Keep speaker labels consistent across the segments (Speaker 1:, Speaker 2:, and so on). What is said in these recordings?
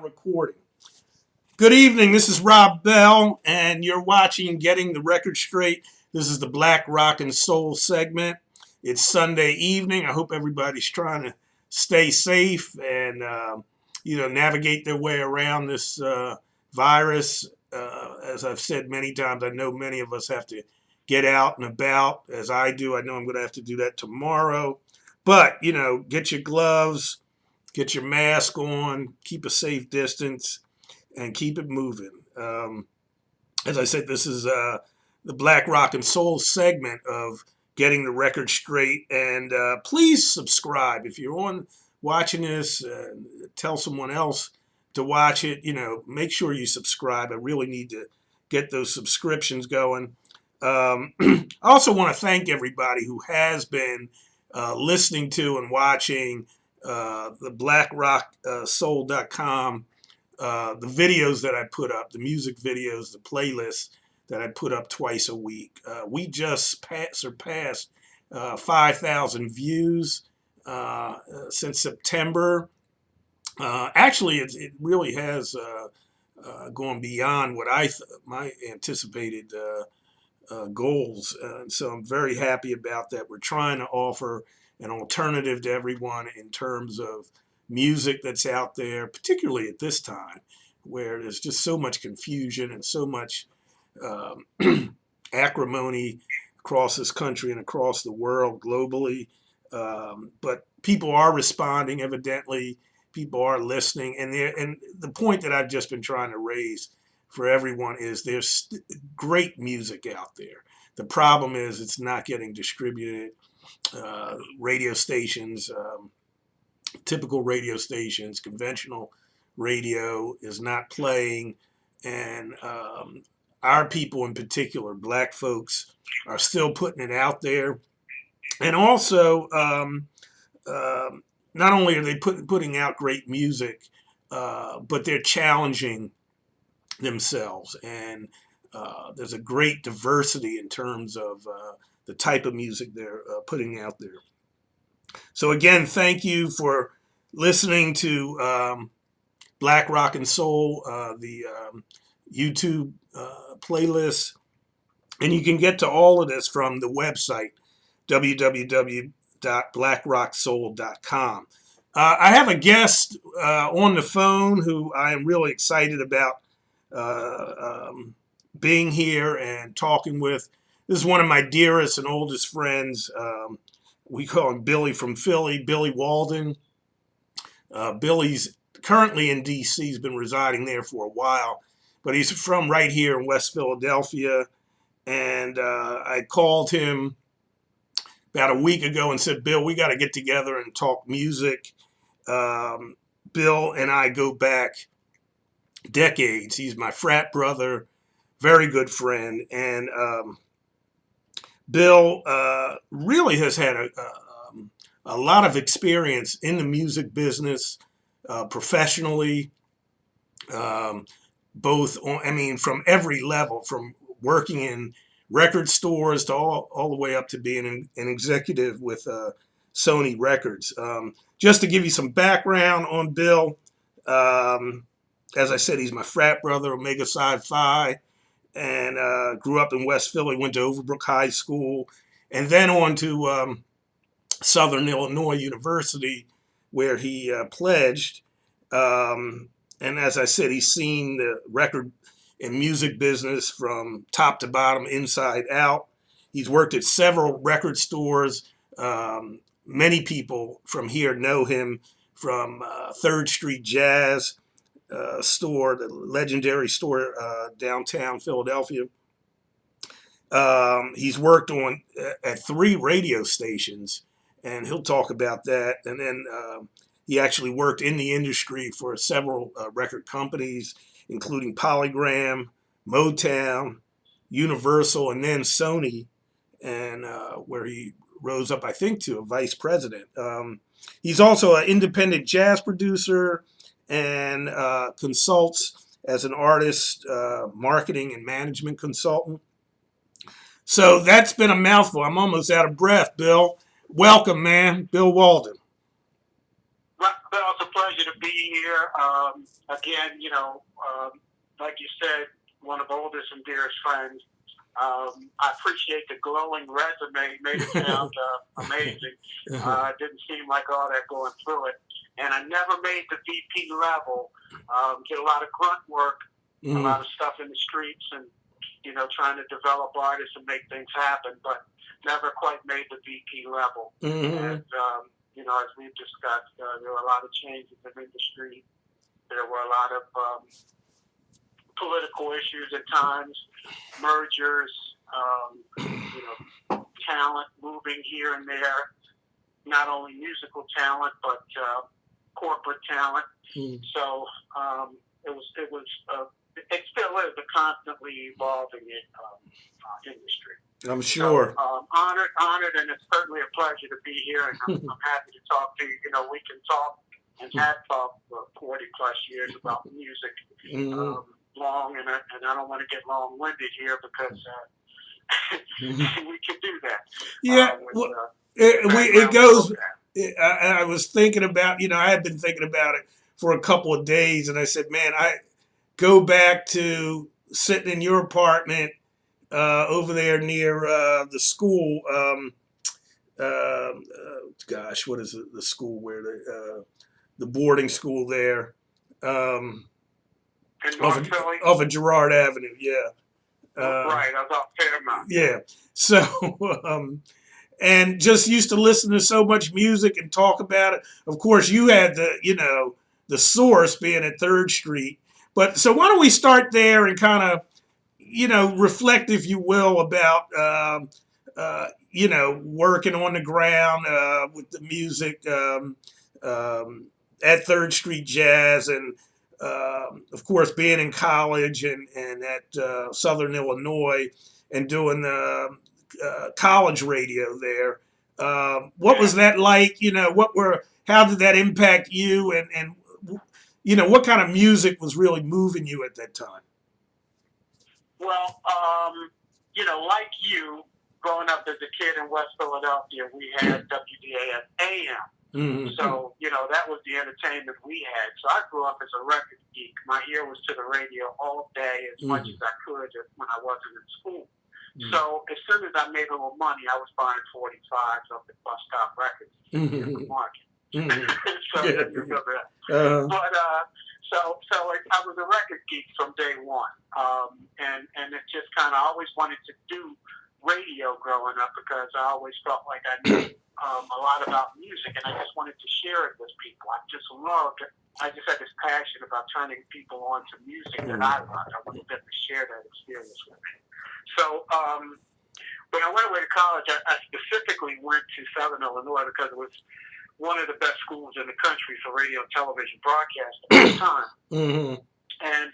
Speaker 1: recording. Good evening. This is Rob Bell, and you're watching Getting the Record Straight. This is the Black Rock and Soul segment. It's Sunday evening. I hope everybody's trying to stay safe and navigate their way around this virus. As I've said many times, I know many of us have to get out and about, as I do. I know I'm going to have to do that tomorrow. But, get your gloves, get your mask on, keep a safe distance, and keep it moving. As I said, this is the Black Rock and Soul segment of Getting the Record Straight. And please subscribe. If you're watching this, tell someone else to watch it. Make sure you subscribe. I really need to get those subscriptions going. I also want to thank everybody who has been listening to and watching the blackrocksoul.com, the videos that I put up, the music videos, the playlists that I put up twice a week. We just surpassed 5,000 views since September. Actually, it really has gone beyond what my anticipated goals. So I'm very happy about that. We're trying to offer an alternative to everyone in terms of music that's out there, particularly at this time where there's just so much confusion and so much acrimony across this country and across the world globally. But people are responding, evidently. People are listening. And the point that I've just been trying to raise for everyone is there's great music out there. The problem is it's not getting distributed. Radio stations, typical radio stations, conventional radio is not playing. And our people in particular, black folks, are still putting it out there. And also, not only are they putting out great music, but they're challenging themselves, and there's a great diversity in terms of the type of music they're putting out there. So again, thank you for listening to Black Rock and Soul, the YouTube playlist, and you can get to all of this from the website www.blackrocksoul.com. I have a guest on the phone who I am really excited about being here and talking with. This is one of my dearest and oldest friends. We call him Billy from Philly, Billy Walden. Billy's currently in D.C. He's been residing there for a while, but he's from right here in West Philadelphia. And I called him about a week ago and said, Bill, we got to get together and talk music. Bill and I go back decades. He's my frat brother, very good friend, and Bill really has had a lot of experience in the music business professionally, both from every level, from working in record stores to all the way up to being an executive with Sony Records. Just to give you some background on Bill, as I said, he's my frat brother, Omega Psi Phi, and grew up in West Philly, went to Overbrook High School, and then on to Southern Illinois University, where he pledged. And as I said, he's seen the record and music business from top to bottom, inside out. He's worked at several record stores. Many people from here know him from 3rd Street Jazz store, the legendary store downtown Philadelphia. He's worked at 3 radio stations, and he'll talk about that. And then he actually worked in the industry for several record companies, including Polygram, Motown, Universal, and then Sony, and where he rose up, I think, to a vice president. He's also an independent jazz producer and consults as an artist, marketing and management consultant. So that's been a mouthful. I'm almost out of breath, Bill. Welcome, man. Bill Walden.
Speaker 2: Well, it's a pleasure to be here. here. Again, like you said, one of oldest and dearest friends. I appreciate the glowing resume. Made it sound amazing. Didn't seem like all that going through it. And I never made the VP level. Did a lot of grunt work, a lot of stuff in the streets, and trying to develop artists and make things happen, but never quite made the VP level. And as we've discussed, there were a lot of changes in the industry. There were a lot of political issues at times, mergers, talent moving here and there, not only musical talent, but corporate talent. So it still is a constantly evolving industry.
Speaker 1: I'm sure.
Speaker 2: So, honored, and it's certainly a pleasure to be here, and I'm happy to talk to you. We can talk and have talked for 40 plus years about music. Long, and I don't want to get long-winded here because we can do that.
Speaker 1: Yeah, it goes. I was thinking about, I had been thinking about it for a couple of days, and I said, man, I go back to sitting in your apartment over there near the school. Gosh, what is it? The school where the boarding school there. Off of Girard Avenue, yeah.
Speaker 2: Right, I was off Paramount.
Speaker 1: Yeah. So, and just used to listen to so much music and talk about it. Of course, you had the source being at 3rd Street. But so why don't we start there and kind of, reflect, if you will, about, working on the ground with the music at 3rd Street Jazz and, of course, being in college and at Southern Illinois and doing the college radio there. What was that like? How did that impact you? And what kind of music was really moving you at that time?
Speaker 2: Well, like you, growing up as a kid in West Philadelphia, we had WDAS AM. So, that was the entertainment we had. So I grew up as a record geek. My ear was to the radio all day as much as I could when I wasn't in school. So as soon as I made a little money, I was buying 45s up at Bus Stop Records in the market. So you remember that. But I was a record geek from day one. And it just kind of always wanted to do radio growing up because I always felt like I knew a lot about music, and I just wanted to share it with people. I just had this passion about turning people on to music that I loved. I wanted them to share that experience with me. So when I went away to college, I specifically went to Southern Illinois because it was one of the best schools in the country for radio and television broadcasting at the time. And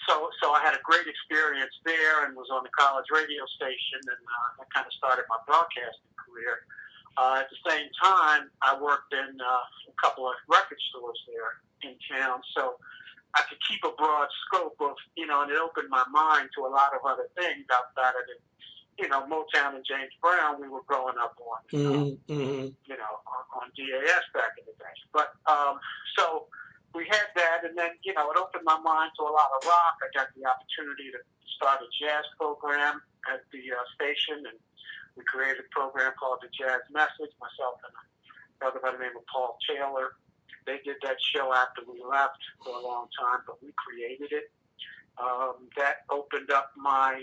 Speaker 2: so I had a great experience there and was on the college radio station, and that kind of started my broadcasting career. At the same time, I worked in a couple of record stores there in town, so I could keep a broad scope of, and it opened my mind to a lot of other things outside of the, Motown and James Brown we were growing up on, on DAS back in the day. But so we had that, and then, it opened my mind to a lot of rock. I got the opportunity to start a jazz program at the station, and we created a program called The Jazz Message, myself and a brother by the name of Paul Taylor. They did that show after we left for a long time, but we created it. That opened up my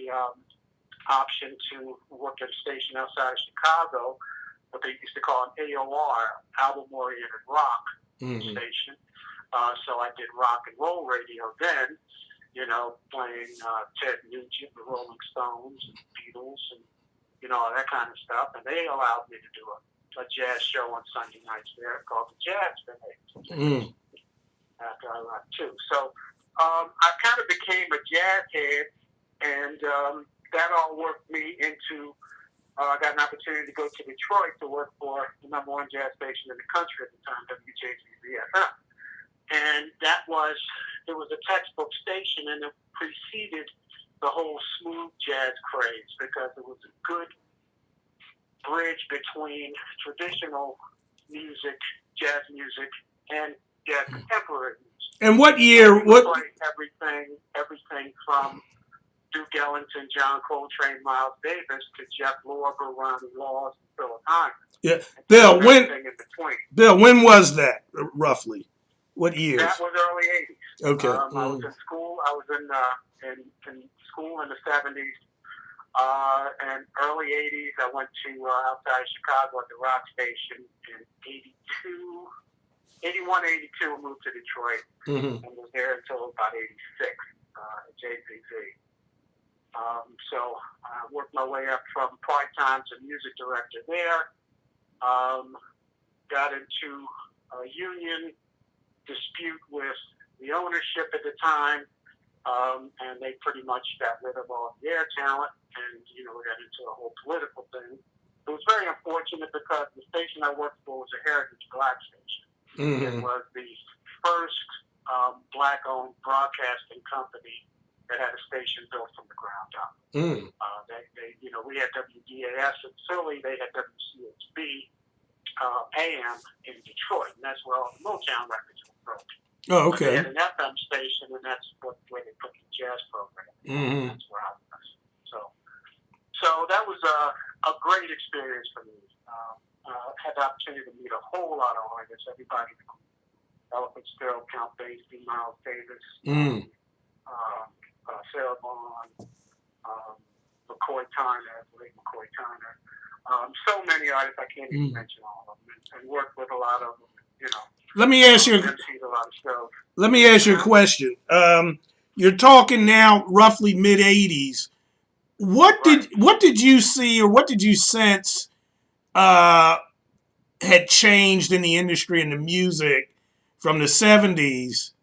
Speaker 2: option to work at a station outside of Chicago, what they used to call an AOR, album-oriented rock station. So I did rock and roll radio then, playing Ted Nugent, the Rolling Stones, and Beatles, and, all that kind of stuff. And they allowed me to do a jazz show on Sunday nights there called the Jazz Message after I left too. So I kind of became a jazz head, and that all worked me into. I got an opportunity to go to Detroit to work for the #1 jazz station in the country at the time, WJZZ-FM. And it was a textbook station, and it preceded the whole smooth jazz craze because it was a good bridge between traditional music, jazz music, and Yeah, contemporary music.
Speaker 1: And what year?
Speaker 2: We
Speaker 1: What?
Speaker 2: play everything from Duke Ellington, John Coltrane, Miles Davis to Jeff Lorber, Ronnie Laws, and Philip Hyman.
Speaker 1: Yeah,
Speaker 2: And
Speaker 1: Bill. When?
Speaker 2: everything in between.
Speaker 1: Bill, when was that roughly? What years?
Speaker 2: That was early '80s.
Speaker 1: Okay.
Speaker 2: I was in school. I was in school in the '70s. And early '80s, I went to outside Chicago at the rock station in '82. 81, 82, moved to Detroit and was there until about '86 at JPZ. So I worked my way up from part-time to music director there. Got into a union dispute with the ownership at the time, and they pretty much got rid of all their talent, and we got into a whole political thing. It was very unfortunate because the station I worked for was a heritage black station. It was the first black-owned broadcasting company that had a station built from the ground up. We had WDAS in Philly, they had WCHB AM in Detroit, and that's where all the Motown records were broken.
Speaker 1: Oh,
Speaker 2: But they
Speaker 1: okay.
Speaker 2: had an FM station, and that's where they put the jazz program. That's where I was. So that was a great experience for me. Had the opportunity to meet a whole lot of artists, everybody from Ella Fitzgerald, Count Basie, Miles Davis, Sarah Vaughan, McCoy Tyner, late McCoy Tyner. So many artists, I can't even mention all of them, and worked with a lot of them,
Speaker 1: Let me ask you.
Speaker 2: MC'd a lot of shows.
Speaker 1: Let me ask you a question. You're talking now roughly mid '80s. What did you see or what did you sense had changed in the industry and the music from the '70s?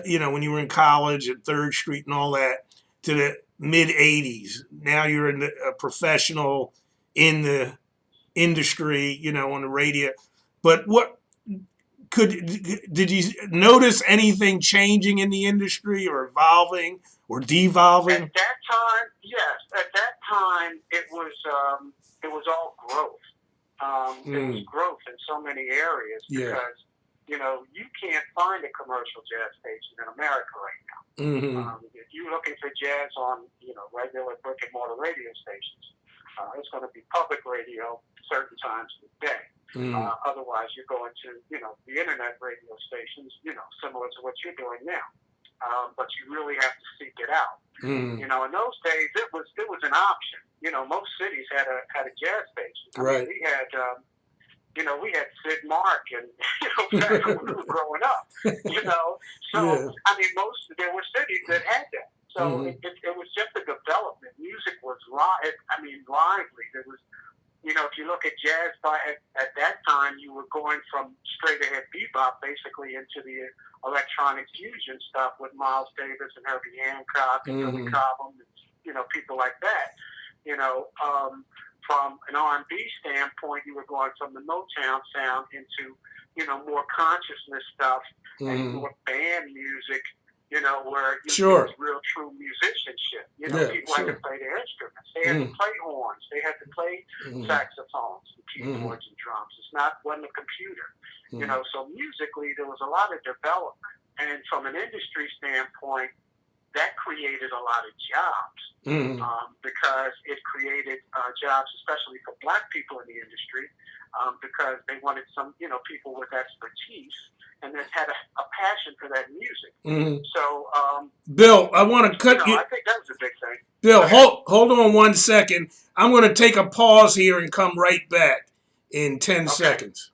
Speaker 1: When you were in college at Third Street and all that, to the mid '80s. Now you're a professional in the industry, on the radio. But what did you notice anything changing in the industry or evolving or devolving?
Speaker 2: At that time, yes. At that time, it was all growth. It was growth in so many areas because you can't find a commercial jazz station in America right now. If you're looking for jazz on regular brick and mortar radio stations, it's going to be public radio certain times of the day. Otherwise, you're going to the internet radio stations, similar to what you're doing now. But you really have to seek it out. In those days, it was an option. Most cities had a jazz station. I mean, we had Sid Mark and back when we were growing up. So I mean, there were cities that had that. So it was just a development. Music was lively. There was. If you look at jazz at that time, you were going from straight ahead bebop basically into the electronic fusion stuff with Miles Davis and Herbie Hancock and Billy Cobham and people like that. From an R&B standpoint, you were going from the Motown sound into more consciousness stuff and more band music. Where it was real true musicianship. People had to play their instruments. They had to play horns. They had to play saxophones and keyboards and drums. Wasn't a computer. So musically there was a lot of development. And from an industry standpoint, that created a lot of jobs because it created jobs, especially for black people in the industry, because they wanted some, people with expertise and that had a passion for that music. So,
Speaker 1: Bill, I want to cut you.
Speaker 2: I think that was a big thing.
Speaker 1: Bill, hold on 1 second. I'm going to take a pause here and come right back in 10 seconds.